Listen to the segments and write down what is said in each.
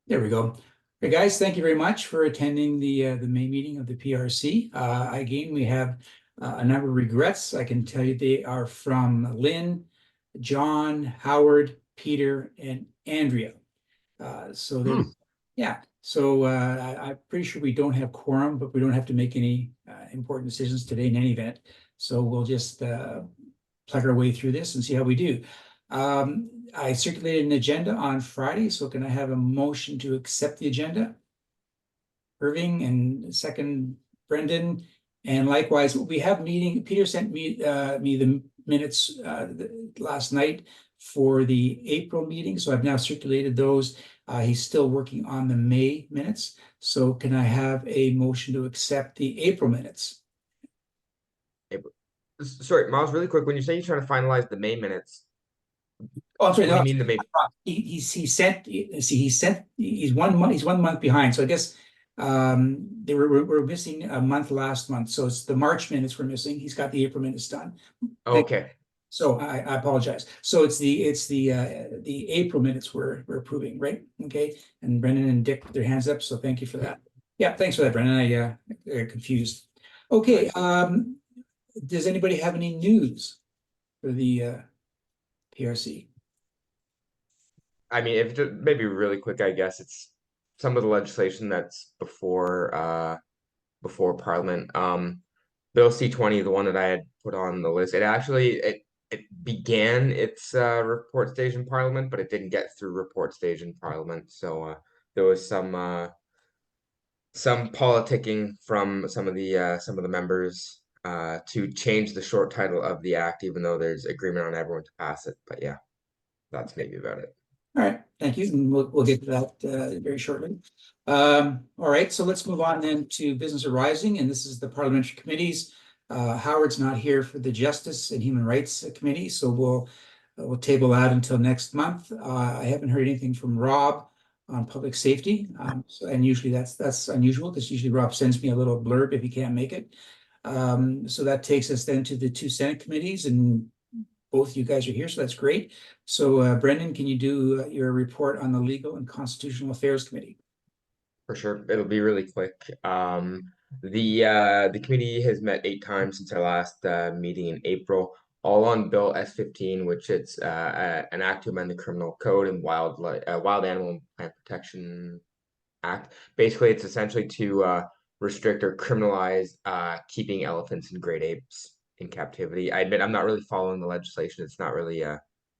There we go. Hey guys, thank you very much for attending the May meeting of the PRC. Again, we have a number of regrets. I can tell you they are from Lynn, John, Howard, Peter, and Andrea. So there's, yeah. So I'm pretty sure we don't have quorum, but we don't have to make any important decisions today in any event. So we'll just plug our way through this and see how we do. I circulated an agenda on Friday, so can I have a motion to accept the agenda? Irving and second Brendan. And likewise, we have meeting, Peter sent me the minutes last night for the April meeting, so I've now circulated those. He's still working on the May minutes. So can I have a motion to accept the April minutes? Sorry, Miles, really quick, when you say you're trying to finalize the May minutes, oh, I'm sorry, what do you mean the May? He's 1 month, he's 1 month behind. So I guess we're missing a month last month. So it's the March minutes we're missing. He's got the April minutes done. Okay. So I apologize. So it's the April minutes we're approving, right? Okay. And Brendan and Dick put their hands up. So thank you for that. Yeah, thanks for that, Brendan. I got confused. Okay. Does anybody have any news for the PRC? I mean, if just maybe really quick, I guess it's some of the legislation that's before Parliament. Bill C-20, the one that I had put on the list, it began its report stage in Parliament, but it didn't get through report stage in Parliament. So there was some politicking from some of the members to change the short title of the act, even though there's agreement on everyone to pass it. But yeah, that's maybe about it. All right, thank you. And we'll get to that very shortly. All right, so let's move on then to business arising, and this is the parliamentary committees. Howard's not here for the Justice and Human Rights Committee, so we'll table that until next month. I haven't heard anything from Rob on public safety, and usually that's unusual because usually Rob sends me a little blurb if he can't make it. So that takes us then to the two Senate committees, and both you guys are here, so that's great. So Brendan, can you do your report on the Legal and Constitutional Affairs Committee? For sure, it'll be really quick. The committee has met 8 times since our last meeting in April, all on Bill S-15, which it's an act to amend the Criminal Code and Wild Animal and Plant Protection Act. Basically, it's essentially to restrict or criminalize keeping elephants and great apes in captivity. I admit I'm not really following the legislation. It's not really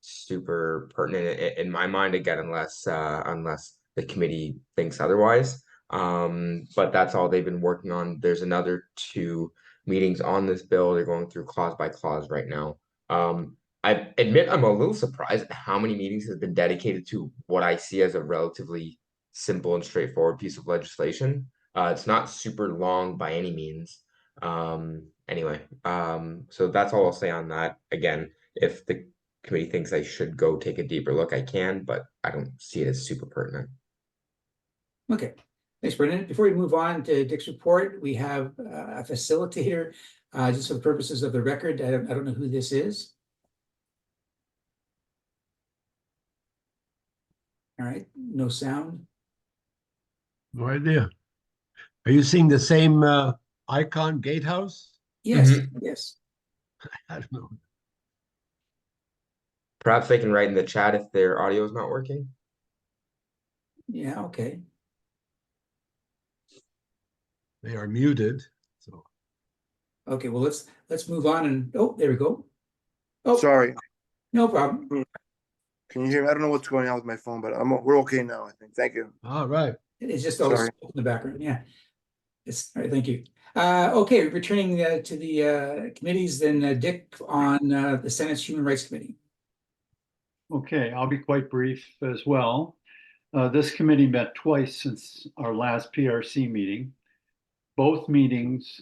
super pertinent in my mind, again, unless the committee thinks otherwise. But that's all they've been working on. There's another 2 meetings on this bill. They're going through clause by clause right now. I admit I'm a little surprised at how many meetings have been dedicated to what I see as a relatively simple and straightforward piece of legislation. It's not super long by any means. Anyway, so that's all I'll say on that. Again, if the committee thinks I should go take a deeper look, I can, but I don't see it as super pertinent. Okay, thanks, Brendan. Before we move on to Dick's report, we have a facilitator, just for the purposes of the record. I don't know who this is. All right, no sound. No idea. Are you seeing the same icon, gatehouse? Yes, yes. I don't know. Perhaps they can write in the chat if their audio is not working. Yeah, okay. They are muted. So okay, well let's move on and there we go. Oh, sorry. No problem. Can you hear me? I don't know what's going on with my phone, but we're okay now, I think. Thank you. all right. It's just all in the background. Yeah. It's all right, thank you. Okay, returning to the committees, then Dick on the Senate's Human Rights Committee. Okay, I'll be quite brief as well. This committee met twice since our last PRC meeting. Both meetings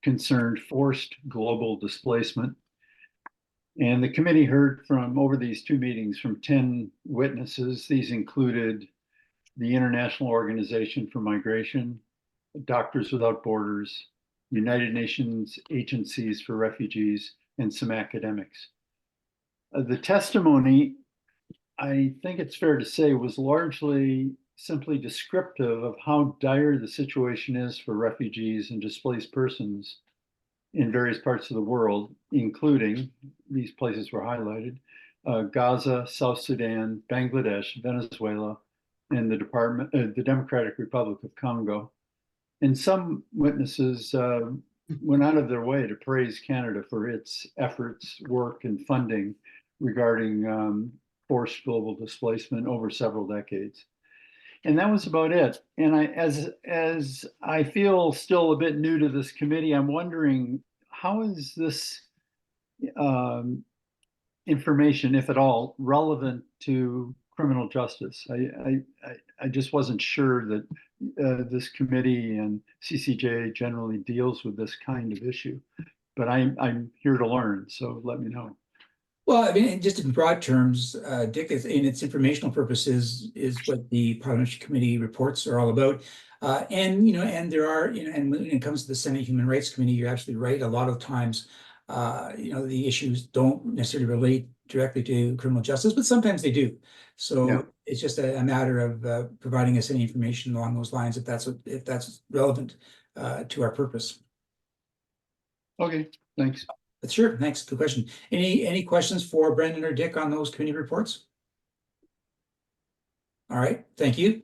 concerned forced global displacement. And the committee heard from, over these 2 meetings, from 10 witnesses. These included the International Organization for Migration, Doctors Without Borders, United Nations Agencies for Refugees, and some academics. The testimony, I think it's fair to say, was largely simply descriptive of how dire the situation is for refugees and displaced persons in various parts of the world, including these places were highlighted, Gaza, South Sudan, Bangladesh, Venezuela, and the Democratic Republic of Congo. And some witnesses went out of their way to praise Canada for its efforts, work, and funding regarding forced global displacement over several decades. And that was about it. And as I feel still a bit new to this committee, I'm wondering, how is this information, if at all, relevant to criminal justice? I just wasn't sure that this committee and CCJ generally deals with this kind of issue, but I'm here to learn, so let me know. Well, I mean, just in broad terms, Dick, in its informational purposes, is what the Parliamentary Committee reports are all about. And there are, and when it comes to the Senate Human Rights Committee, you're absolutely right. A lot of times, the issues don't necessarily relate directly to criminal justice, but sometimes they do. So Yeah. it's just a matter of providing us any information along those lines if that's relevant to our purpose. Okay, thanks. But sure, thanks. Good question. Any questions for Brendan or Dick on those committee reports? All right, thank you.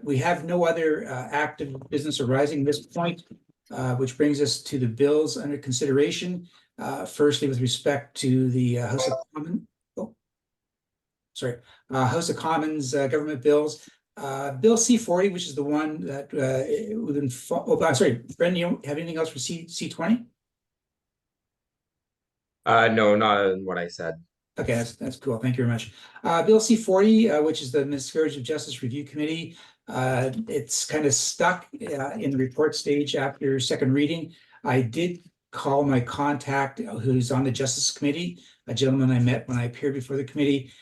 We have no other active business arising at this point, which brings us to the bills under consideration. Firstly, with respect to the House of Commons, House of Commons government bills. Bill C40, which is the one that Brendan, you don't have anything else for C20? No, not in what I said. Okay, that's cool. Thank you very much. Bill C40, which is the Miscarriage of Justice Review Committee. It's kind of stuck in the report stage after second reading. I did call my contact who's on the Justice Committee, a gentleman I met when I appeared before the committee.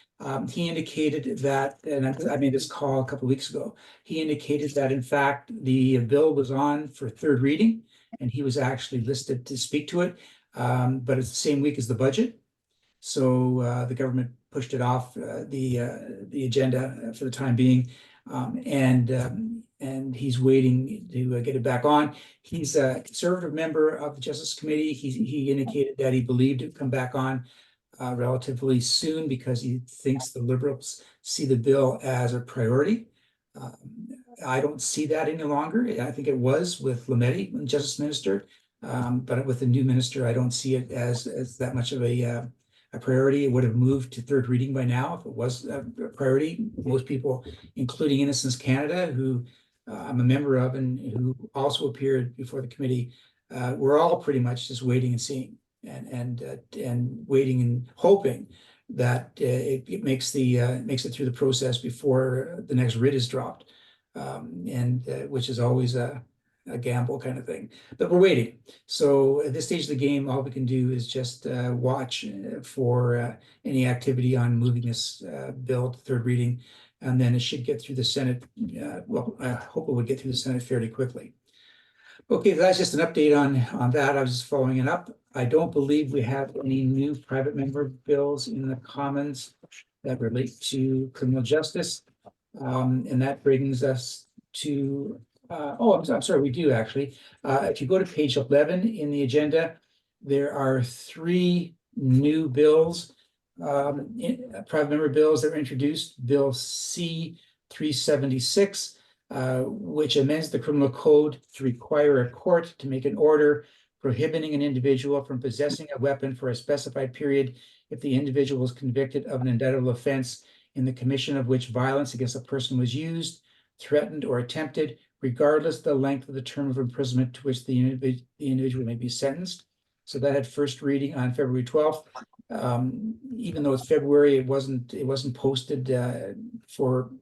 He indicated that, and I made this call a couple of weeks ago, he indicated that in fact the bill was on for third reading and he was actually listed to speak to it, but it's the same week as the budget. So the government pushed it off the agenda for the time being, and he's waiting to get it back on. He's a conservative member of the Justice Committee. He indicated that he believed it would come back on relatively soon because he thinks the Liberals see the bill as a priority. I don't see that any longer. I think it was with Lametti, when Justice Minister, but with the new minister, I don't see it as that much of a priority. It would have moved to third reading by now if it was a priority. Most people, including Innocence Canada, who I'm a member of and who also appeared before the committee, we're all pretty much just waiting and seeing and waiting and hoping that it makes it through the process before the next writ is dropped, which is always a gamble kind of thing, but we're waiting. So at this stage of the game, all we can do is just watch for any activity on moving this bill to third reading, and then it should get through the Senate. Well, I hope it would get through the Senate fairly quickly. Okay, that's just an update on that. I was just following it up. I don't believe we have any new private member bills in the Commons that relate to criminal justice, and that brings us to I'm sorry, we do actually. If you go to page 11 in the agenda, there are 3 new bills, private member bills that were introduced. Bill C-376, which amends the criminal code to require a court to make an order prohibiting an individual from possessing a weapon for a specified period if the individual is convicted of an indictable offense in the commission of which violence against a person was used, threatened, or attempted, regardless of the length of the term of imprisonment to which the individual may be sentenced. So that had first reading on February 12th. Even though it's February, it wasn't posted for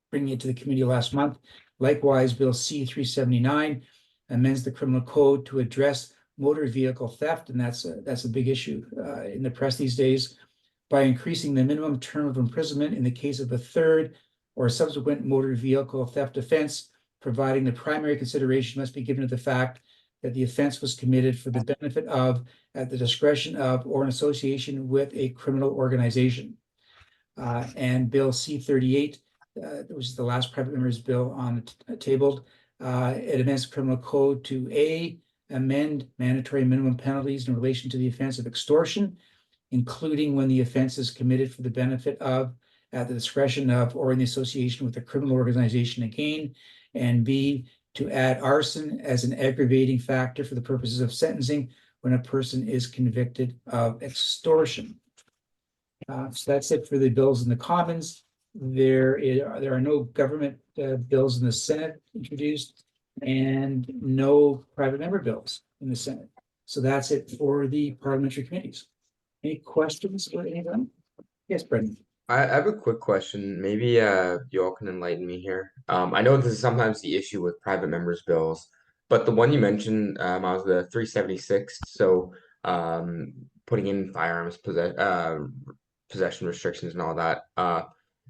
bringing it to the committee last month. Likewise, Bill C-379 amends the criminal code to address motor vehicle theft, and that's a big issue in the press these days, by increasing the minimum term of imprisonment in the case of a third or subsequent motor vehicle theft offense, providing the primary consideration must be given to the fact that the offense was committed for the benefit of, at the discretion of, or in association with a criminal organization. And Bill C-38 which is the last private member's bill on tabled. It amends criminal code to amend mandatory minimum penalties in relation to the offense of extortion, including when the offense is committed for the benefit of, at the discretion of, or in the association with a criminal organization again, and B, to add arson as an aggravating factor for the purposes of sentencing when a person is convicted of extortion. So that's it for the bills in the Commons. There are no government bills in the Senate introduced, and no private member bills in the Senate. So that's it for the parliamentary committees. Any questions for anyone? Yes, Brendan. I have a quick question. Maybe you all can enlighten me here. I know this is sometimes the issue with private members' bills, but the one you mentioned was the 376. So putting in firearms possession restrictions and all that.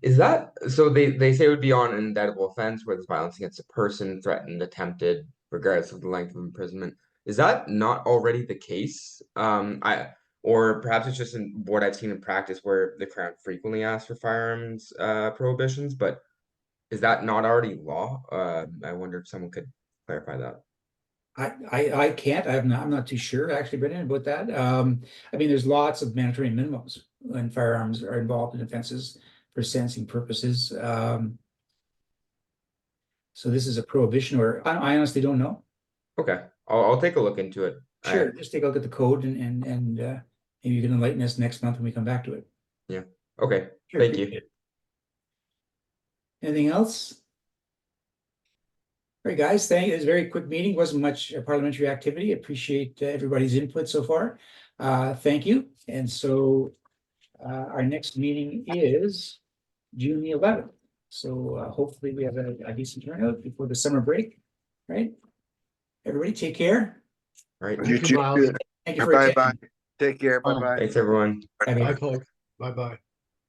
Is that so? They say it would be on an indictable offense where there's violence against a person, threatened, attempted, regardless of the length of imprisonment. Is that not already the case? Or perhaps it's just in what I've seen in practice where the Crown frequently asks for firearms prohibitions, but is that not already law? I wonder if someone could clarify that. I can't. I'm not too sure actually, Brendan, about that. I mean, there's lots of mandatory minimums when firearms are involved in offenses for sentencing purposes. So this is a prohibition, or I honestly don't know. Okay, I'll take a look into it. Sure, just take a look at the code and maybe you can enlighten us next month when we come back to it. Yeah. Okay. Sure, Thank you. appreciate it. Anything else? All right, guys, thank you. It was a very quick meeting. Wasn't much parliamentary activity. Appreciate everybody's input so far. Thank you. And so our next meeting is June the 11th. So hopefully we have a decent turnout before the summer break, right? Everybody take care. All right. You Thank you, too. Miles. Thank you for Bye attending. bye. Take care. Bye bye. Thanks, everyone. Bye-bye. Bye, folks. Bye-bye.